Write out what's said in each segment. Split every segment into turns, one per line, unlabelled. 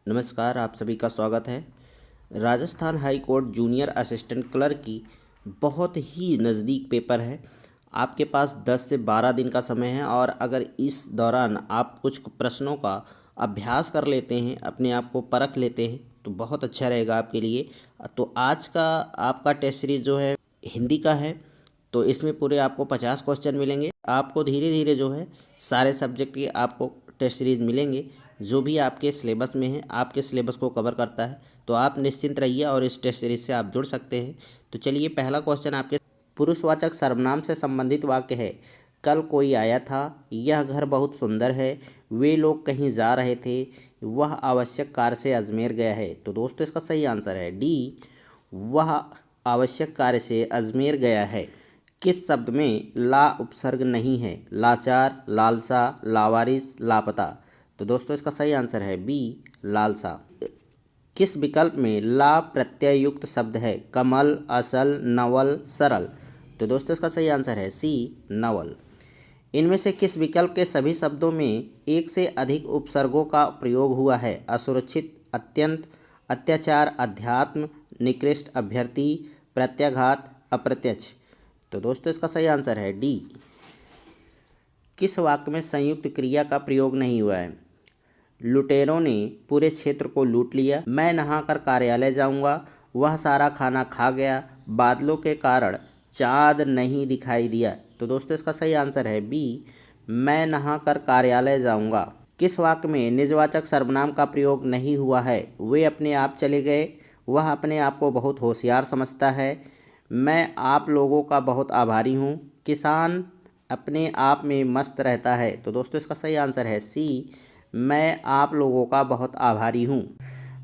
नमस्कार, आप सभी का स्वागत है। Rajasthan high court junior assistant clerk की बहुत ही नज़दीक पेपर है। आपके पास 10 से 12 दिन का समय है और अगर इस दौरान आप कुछ प्रश्नों का अभ्यास कर लेते हैं, अपने आप को परख लेते हैं तो बहुत अच्छा रहेगा आपके लिए। तो आज का आपका टेस्ट सीरीज़ जो है हिंदी का है, तो इसमें पूरे आपको 50 क्वेश्चन मिलेंगे। आपको धीरे धीरे जो है सारे सब्जेक्ट के आपको टेस्ट सीरीज मिलेंगे जो भी आपके सिलेबस में है, आपके सिलेबस को कवर करता है। तो आप निश्चिंत रहिए और इस टेस्ट सीरीज से आप जुड़ सकते हैं। तो चलिए, पहला क्वेश्चन आपके पुरुषवाचक सर्वनाम से संबंधित वाक्य है। कल कोई आया था, यह घर बहुत सुंदर है, वे लोग कहीं जा रहे थे, वह आवश्यक कार्य से अजमेर गया है। तो दोस्तों इसका सही आंसर है डी, वह आवश्यक कार्य से अजमेर गया है। किस शब्द में ला उपसर्ग नहीं है? लाचार, लालसा, लावारिस, लापता। तो दोस्तों इसका सही आंसर है बी, लालसा। किस विकल्प में ला प्रत्यय युक्त शब्द है? कमल, असल, नवल, सरल। तो दोस्तों इसका सही आंसर है सी, नवल। इनमें से किस विकल्प के सभी शब्दों में एक से अधिक उपसर्गों का प्रयोग हुआ है? असुरक्षित, अत्यंत, अत्याचार, अध्यात्म, निकृष्ट, अभ्यर्थी, प्रत्याघात, अप्रत्यक्ष। तो दोस्तों इसका सही आंसर है डी। किस वाक्य में संयुक्त क्रिया का प्रयोग नहीं हुआ है? लुटेरों ने पूरे क्षेत्र को लूट लिया, मैं नहाकर कार्यालय जाऊंगा, वह सारा खाना खा गया, बादलों के कारण चाँद नहीं दिखाई दिया। तो दोस्तों इसका सही आंसर है बी, मैं नहाकर कार्यालय जाऊंगा। किस वाक्य में निजवाचक सर्वनाम का प्रयोग नहीं हुआ है? वे अपने आप चले गए, वह अपने आप को बहुत होशियार समझता है, मैं आप लोगों का बहुत आभारी हूँ, किसान अपने आप में मस्त रहता है। तो दोस्तों इसका सही आंसर है सी, मैं आप लोगों का बहुत आभारी हूँ।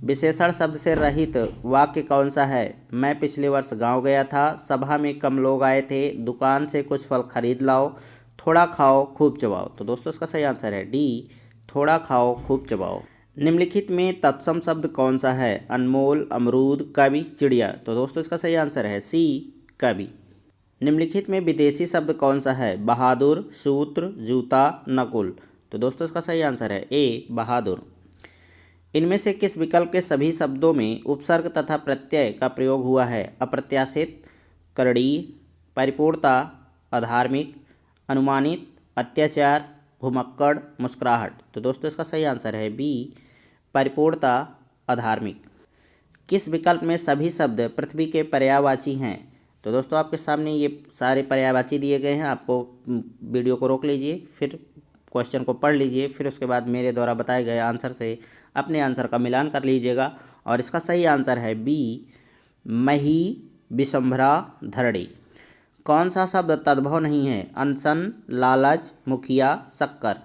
विशेषण शब्द से रहित वाक्य कौन सा है? मैं पिछले वर्ष गांव गया था, सभा में कम लोग आए थे, दुकान से कुछ फल खरीद लाओ, थोड़ा खाओ खूब चबाओ। तो दोस्तों इसका सही आंसर है डी, थोड़ा खाओ खूब चबाओ। निम्नलिखित में तत्सम शब्द कौन सा है? अनमोल, अमरूद, कवि, चिड़िया। तो दोस्तों इसका सही आंसर है सी, कवि। निम्नलिखित में विदेशी शब्द कौन सा है? बहादुर, सूत्र, जूता, नकुल। तो दोस्तों इसका सही आंसर है ए, बहादुर। इनमें से किस विकल्प के सभी शब्दों में उपसर्ग तथा प्रत्यय का प्रयोग हुआ है? अप्रत्याशित, करड़ीय, परिपूर्णता, अधार्मिक, अनुमानित, अत्याचार, घुमक्कड़, मुस्कुराहट। तो दोस्तों इसका सही आंसर है बी, परिपूर्णता, अधार्मिक। किस विकल्प में सभी शब्द पृथ्वी के पर्यायवाची हैं? तो दोस्तों आपके सामने ये सारे पर्यायवाची दिए गए हैं। आपको वीडियो को रोक लीजिए, फिर क्वेश्चन को पढ़ लीजिए, फिर उसके बाद मेरे द्वारा बताए गए आंसर से अपने आंसर का मिलान कर लीजिएगा। और इसका सही आंसर है बी, मही, विशंभरा, धरड़ी। कौन सा शब्द तद्भव नहीं है? अनशन, लालच, मुखिया, शक्कर।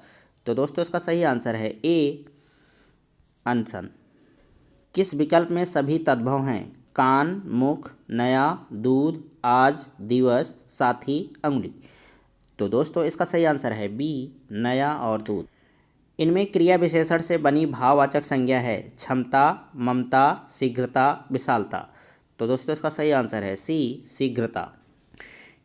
तो दोस्तों इसका सही आंसर है ए, अनशन। किस विकल्प में सभी तद्भव हैं? कान, मुख, नया, दूध, आज, दिवस, साथी, अंगुली। तो दोस्तों इसका सही आंसर है बी, नया और दूध। इनमें क्रिया विशेषण से बनी भाववाचक संज्ञा है? क्षमता, ममता, शीघ्रता, विशालता। तो दोस्तों इसका सही आंसर है सी, शीघ्रता।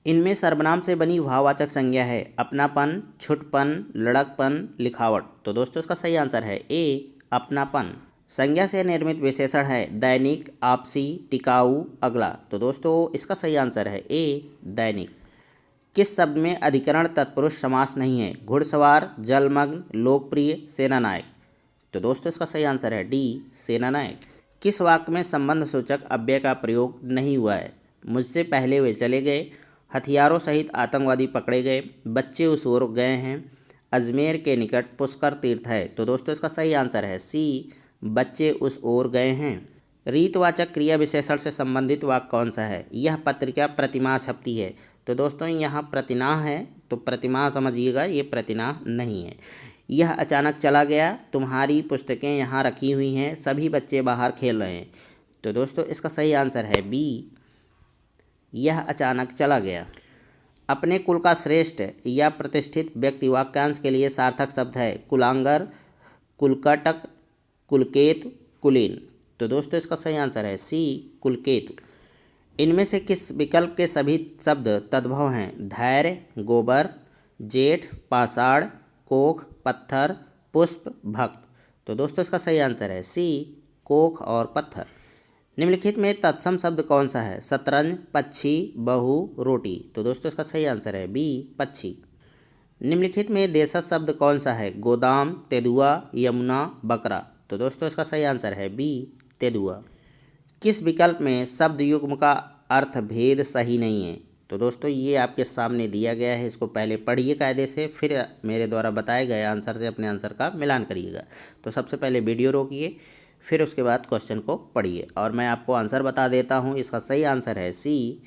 इनमें सर्वनाम से बनी भाववाचक संज्ञा है? अपनापन, छुटपन, लड़कपन, लिखावट। तो दोस्तों इसका सही आंसर है ए, अपनापन। संज्ञा से निर्मित विशेषण है? दैनिक, आपसी, टिकाऊ, अगला। तो दोस्तों इसका सही आंसर है ए, दैनिक। किस शब्द में अधिकरण तत्पुरुष समास नहीं है? घुड़सवार, जलमग्न, लोकप्रिय, सेनानायक। तो दोस्तों इसका सही आंसर है डी, सेनानायक। किस वाक्य में संबंध सूचक अव्यय का प्रयोग नहीं हुआ है? मुझसे पहले वे चले गए, हथियारों सहित आतंकवादी पकड़े गए, बच्चे उस ओर गए हैं, अजमेर के निकट पुष्कर तीर्थ है। तो दोस्तों इसका सही आंसर है सी, बच्चे उस ओर गए हैं। रीतवाचक क्रिया विशेषण से संबंधित वाक्य कौन सा है? यह पत्रिका प्रतिमाह छपती है। तो दोस्तों यहाँ प्रतिनाह है, तो प्रतिमाह समझिएगा, ये प्रतिनाह नहीं है। यह अचानक चला गया, तुम्हारी पुस्तकें यहाँ रखी हुई हैं, सभी बच्चे बाहर खेल रहे हैं। तो दोस्तों इसका सही आंसर है बी, यह अचानक चला गया। अपने कुल का श्रेष्ठ या प्रतिष्ठित व्यक्ति वाक्यांश के लिए सार्थक शब्द है? कुलांगर, कुलकटक, कुलकेतु, कुलीन। तो दोस्तों इसका सही आंसर है सी, कुलकेतु। इनमें से किस विकल्प के सभी शब्द तद्भव हैं? धैर्य, गोबर, जेठ, पाषाण, कोख, पत्थर, पुष्प, भक्त। तो दोस्तों इसका सही आंसर है सी, कोख और पत्थर। निम्नलिखित में तत्सम शब्द कौन सा है? शतरंज, पक्षी, बहू, रोटी। तो दोस्तों इसका सही आंसर है बी, पक्षी। निम्नलिखित में देशज शब्द कौन सा है? गोदाम, तेंदुआ, यमुना, बकरा। तो दोस्तों इसका सही आंसर है बी, तेंदुआ। किस विकल्प में शब्द युग्म का अर्थ भेद सही नहीं है? तो दोस्तों ये आपके सामने दिया गया है, इसको पहले पढ़िए कायदे से, फिर मेरे द्वारा बताए गए आंसर से अपने आंसर का मिलान करिएगा। तो सबसे पहले वीडियो रोकिए, फिर उसके बाद क्वेश्चन को पढ़िए और मैं आपको आंसर बता देता हूँ। इसका सही आंसर है सी,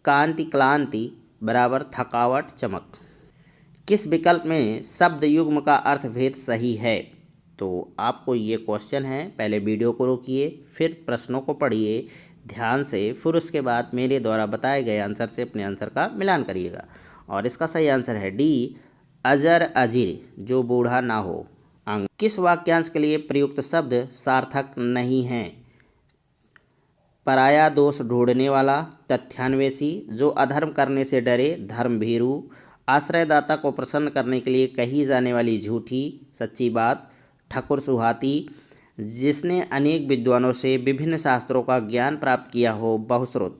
कांति क्लांति बराबर थकावट चमक। किस विकल्प में शब्द युग्म का अर्थ भेद सही है? तो आपको ये क्वेश्चन है, पहले वीडियो को रोकिए, फिर प्रश्नों को पढ़िए ध्यान से, फिर उसके बाद मेरे द्वारा बताए गए आंसर से अपने आंसर का मिलान करिएगा। और इसका सही आंसर है डी, अजर अजीर जो बूढ़ा ना हो। अंग किस वाक्यांश के लिए प्रयुक्त शब्द सार्थक नहीं है? पराया दोष ढूंढने वाला, तथ्यान्वेषी जो अधर्म करने से डरे, धर्मभीरू, आश्रयदाता को प्रसन्न करने के लिए कही जाने वाली झूठी सच्ची बात, ठकुर सुहाती जिसने अनेक विद्वानों से विभिन्न शास्त्रों का ज्ञान प्राप्त किया हो, बहुश्रुत।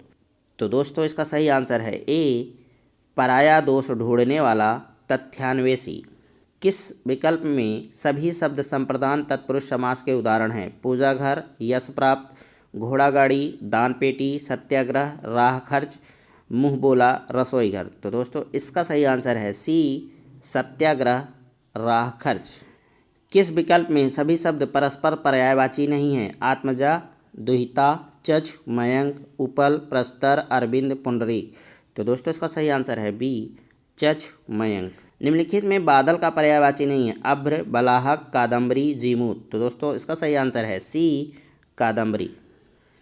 तो दोस्तों इसका सही आंसर है ए, पराया दोष ढूंढने वाला, तथ्यान्वेषी। किस विकल्प में सभी शब्द संप्रदान तत्पुरुष समास के उदाहरण हैं? पूजा घर, यश प्राप्त, घोड़ा गाड़ी, दान पेटी, सत्याग्रह, राह खर्च, मुंह बोला, रसोई घर। तो दोस्तों इसका सही आंसर है सी, सत्याग्रह, राह खर्च। किस विकल्प में सभी शब्द परस्पर पर्यायवाची नहीं हैं? आत्मजा, दुहिता, चच, मयंक, उपल, प्रस्तर, अरविंद, पुंडरीक। तो दोस्तों इसका सही आंसर है बी, चच, मयंक। निम्नलिखित में बादल का पर्यायवाची नहीं है? अभ्र, बलाहक, कादम्बरी, जीमूत। तो दोस्तों इसका सही आंसर है सी, कादम्बरी।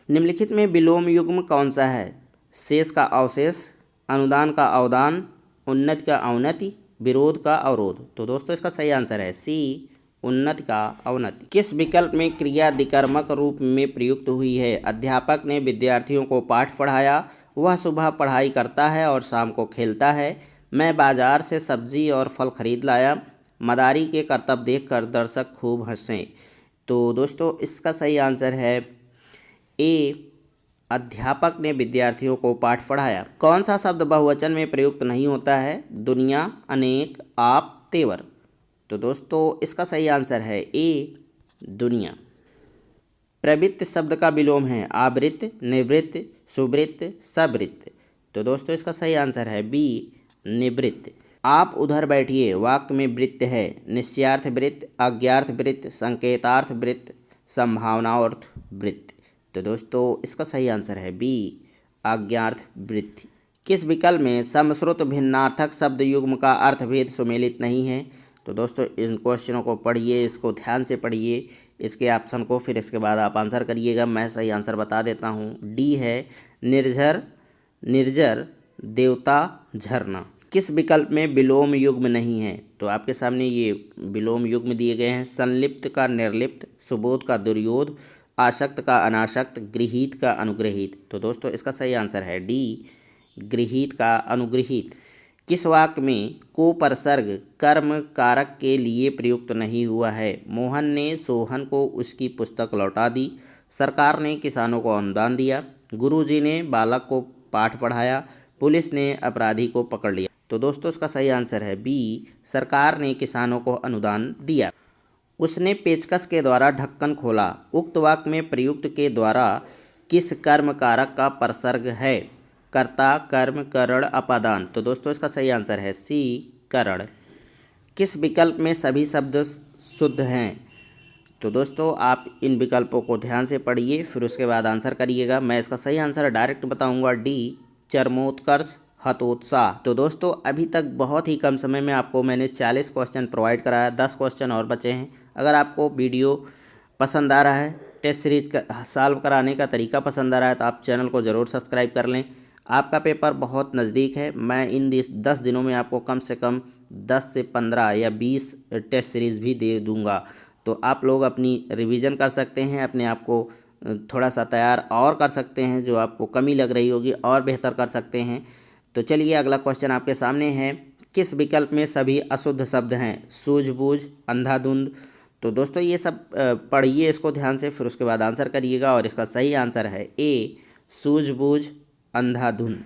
निम्नलिखित में विलोम युग्म कौन सा है? शेष का अवशेष, अनुदान का अवदान, उन्नति का अवनति, विरोध का अवरोध। तो दोस्तों इसका सही आंसर है सी, उन्नति का अवनति। किस विकल्प में क्रिया अधिकर्मक रूप में प्रयुक्त हुई है? अध्यापक ने विद्यार्थियों को पाठ पढ़ाया, वह सुबह पढ़ाई करता है और शाम को खेलता है, मैं बाजार से सब्जी और फल खरीद लाया, मदारी के करतब देखकर दर्शक खूब हंसे। तो दोस्तों इसका सही आंसर है ए, अध्यापक ने विद्यार्थियों को पाठ पढ़ाया। कौन सा शब्द बहुवचन में प्रयुक्त नहीं होता है? दुनिया, अनेक, आप, तेवर। तो दोस्तों इसका सही आंसर है ए, दुनिया। प्रवृत्त शब्द का विलोम है? आवृत्त, निवृत्त, सुवृत्त, सवृत्त। तो दोस्तों इसका सही आंसर है बी, निवृत्त। आप उधर बैठिए वाक्य में वृत्त है? निश्चयार्थ वृत्त, अज्ञार्थ वृत्त, संकेतार्थ वृत्त, संभावनार्थ वृत्त। तो दोस्तों इसका सही आंसर है बी, अज्ञार्थ वृत्ति। किस विकल्प में समश्रुत भिन्नार्थक शब्द युग्म का अर्थभेद सुमेलित नहीं है? तो दोस्तों इन क्वेश्चनों को पढ़िए, इसको ध्यान से पढ़िए, इसके ऑप्शन को, फिर इसके बाद आप आंसर करिएगा। मैं सही आंसर बता देता हूँ, डी है निर्झर, निर्जर, देवता, झरना। किस विकल्प में विलोम युग्म नहीं है? तो आपके सामने ये विलोम युग्म दिए गए हैं। संलिप्त का निर्लिप्त, सुबोध का दुर्योध, आसक्त का अनासक्त, गृहीत का अनुग्रहीत। तो दोस्तों इसका सही आंसर है डी, गृहीत का अनुग्रहीत। किस वाक्य में को परसर्ग कर्म कारक के लिए प्रयुक्त नहीं हुआ है? मोहन ने सोहन को उसकी पुस्तक लौटा दी, सरकार ने किसानों को अनुदान दिया, गुरुजी ने बालक को पाठ पढ़ाया, पुलिस ने अपराधी को पकड़ लिया। तो दोस्तों इसका सही आंसर है बी, सरकार ने किसानों को अनुदान दिया। उसने पेचकस के द्वारा ढक्कन खोला। उक्त वाक्य में प्रयुक्त के द्वारा किस कर्म कारक का परसर्ग है? कर्ता, कर्म, करण, अपादान। तो दोस्तों इसका सही आंसर है सी, करण। किस विकल्प में सभी शब्द शुद्ध हैं? तो दोस्तों आप इन विकल्पों को ध्यान से पढ़िए, फिर उसके बाद आंसर करिएगा। मैं इसका सही आंसर डायरेक्ट बताऊंगा, डी, चरमोत्कर्ष, हतोत्साह। तो दोस्तों अभी तक बहुत ही कम समय में आपको मैंने 40 क्वेश्चन प्रोवाइड कराया, 10 क्वेश्चन और बचे हैं। अगर आपको वीडियो पसंद आ रहा है, टेस्ट सीरीज का सॉल्व कराने का तरीका पसंद आ रहा है, तो आप चैनल को ज़रूर सब्सक्राइब कर लें। आपका पेपर बहुत नज़दीक है, मैं इन 10 दिनों में आपको कम से कम 10 से 15 या 20 टेस्ट सीरीज़ भी दे दूंगा। तो आप लोग अपनी रिवीजन कर सकते हैं, अपने आप को थोड़ा सा तैयार और कर सकते हैं, जो आपको कमी लग रही होगी और बेहतर कर सकते हैं। तो चलिए अगला क्वेश्चन आपके सामने है। किस विकल्प में सभी अशुद्ध शब्द हैं? सूझबूझ, अंधाधुंध, तो दोस्तों ये सब पढ़िए इसको ध्यान से, फिर उसके बाद आंसर करिएगा। और इसका सही आंसर है ए, सूझबूझ अंधाधुन।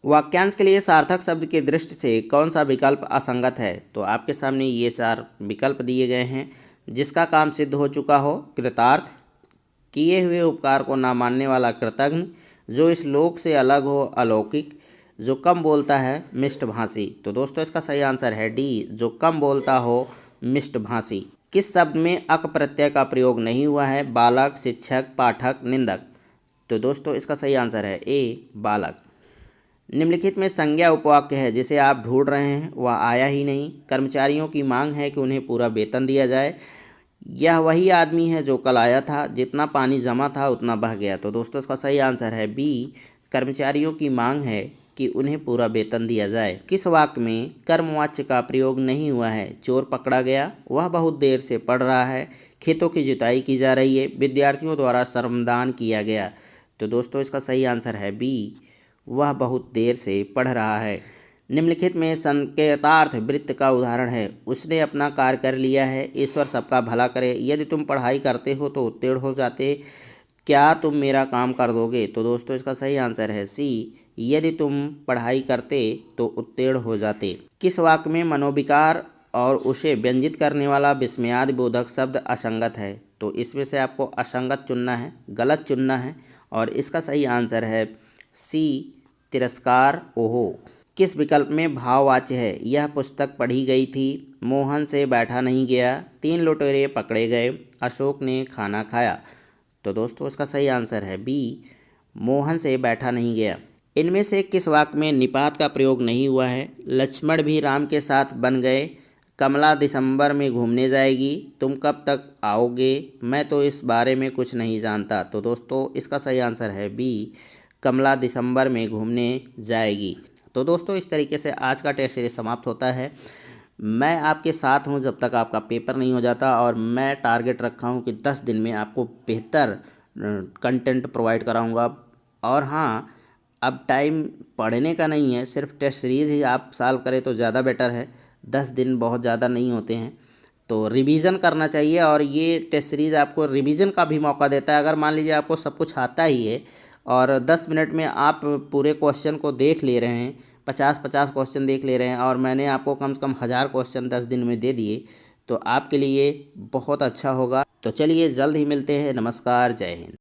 वाक्यांश के लिए सार्थक शब्द की दृष्टि से कौन सा विकल्प असंगत है? तो आपके सामने ये 4 विकल्प दिए गए हैं। जिसका काम सिद्ध हो चुका हो, कृतार्थ। किए हुए उपकार को ना मानने वाला, कृतघ्न। जो इस लोक से अलग हो, अलौकिक। जो कम बोलता है, मिष्टभाषी। तो दोस्तों इसका सही आंसर है डी, जो कम बोलता हो, मिष्टभाषी। किस शब्द में अक प्रत्यय का प्रयोग नहीं हुआ है? बालक, शिक्षक, पाठक, निंदक। तो दोस्तों इसका सही आंसर है ए, बालक। निम्नलिखित में संज्ञा उपवाक्य है जिसे आप ढूंढ रहे हैं वह आया ही नहीं। कर्मचारियों की मांग है कि उन्हें पूरा वेतन दिया जाए। यह वही आदमी है जो कल आया था। जितना पानी जमा था उतना बह गया। तो दोस्तों इसका सही आंसर है बी, कर्मचारियों की मांग है कि उन्हें पूरा वेतन दिया जाए। किस वाक्य में कर्मवाच्य का प्रयोग नहीं हुआ है? चोर पकड़ा गया, वह बहुत देर से पढ़ रहा है, खेतों की जुताई की जा रही है, विद्यार्थियों द्वारा श्रमदान किया गया। तो दोस्तों इसका सही आंसर है बी, वह बहुत देर से पढ़ रहा है। निम्नलिखित में संकेतार्थ वृत्त का उदाहरण है। उसने अपना कार्य कर लिया है, ईश्वर सबका भला करे, यदि तुम पढ़ाई करते हो तो उत्तीर्ण हो जाते, क्या तुम मेरा काम कर दोगे? तो दोस्तों इसका सही आंसर है सी, यदि तुम पढ़ाई करते तो उत्तीर्ण हो जाते। किस वाक्य में मनोविकार और उसे व्यंजित करने वाला विस्मयादि बोधक शब्द असंगत है? तो इसमें से आपको असंगत चुनना है, गलत चुनना है। और इसका सही आंसर है सी, तिरस्कार, ओहो। किस विकल्प में भाववाच्य है? यह पुस्तक पढ़ी गई थी, मोहन से बैठा नहीं गया, 3 लुटेरे पकड़े गए, अशोक ने खाना खाया। तो दोस्तों इसका सही आंसर है बी, मोहन से बैठा नहीं गया। इनमें से किस वाक्य में निपात का प्रयोग नहीं हुआ है? लक्ष्मण भी राम के साथ बन गए, कमला दिसंबर में घूमने जाएगी, तुम कब तक आओगे, मैं तो इस बारे में कुछ नहीं जानता। तो दोस्तों इसका सही आंसर है बी, कमला दिसंबर में घूमने जाएगी। तो दोस्तों इस तरीके से आज का टेस्ट सीरीज समाप्त होता है। मैं आपके साथ हूं जब तक आपका पेपर नहीं हो जाता, और मैं टारगेट रखा हूं कि 10 दिन में आपको बेहतर कंटेंट प्रोवाइड कराऊंगा। और हाँ, अब टाइम पढ़ने का नहीं है, सिर्फ टेस्ट सीरीज़ ही आप सॉल्व करें तो ज़्यादा बेटर है। 10 दिन बहुत ज़्यादा नहीं होते हैं, तो रिवीजन करना चाहिए। और ये टेस्ट सीरीज़ आपको रिवीजन का भी मौका देता है। अगर मान लीजिए आपको सब कुछ आता ही है और 10 मिनट में आप पूरे क्वेश्चन को देख ले रहे हैं, 50-50 क्वेश्चन देख ले रहे हैं, और मैंने आपको कम से कम 1000 क्वेश्चन 10 दिन में दे दिए, तो आपके लिए बहुत अच्छा होगा। तो चलिए जल्द ही मिलते हैं। नमस्कार, जय हिंद।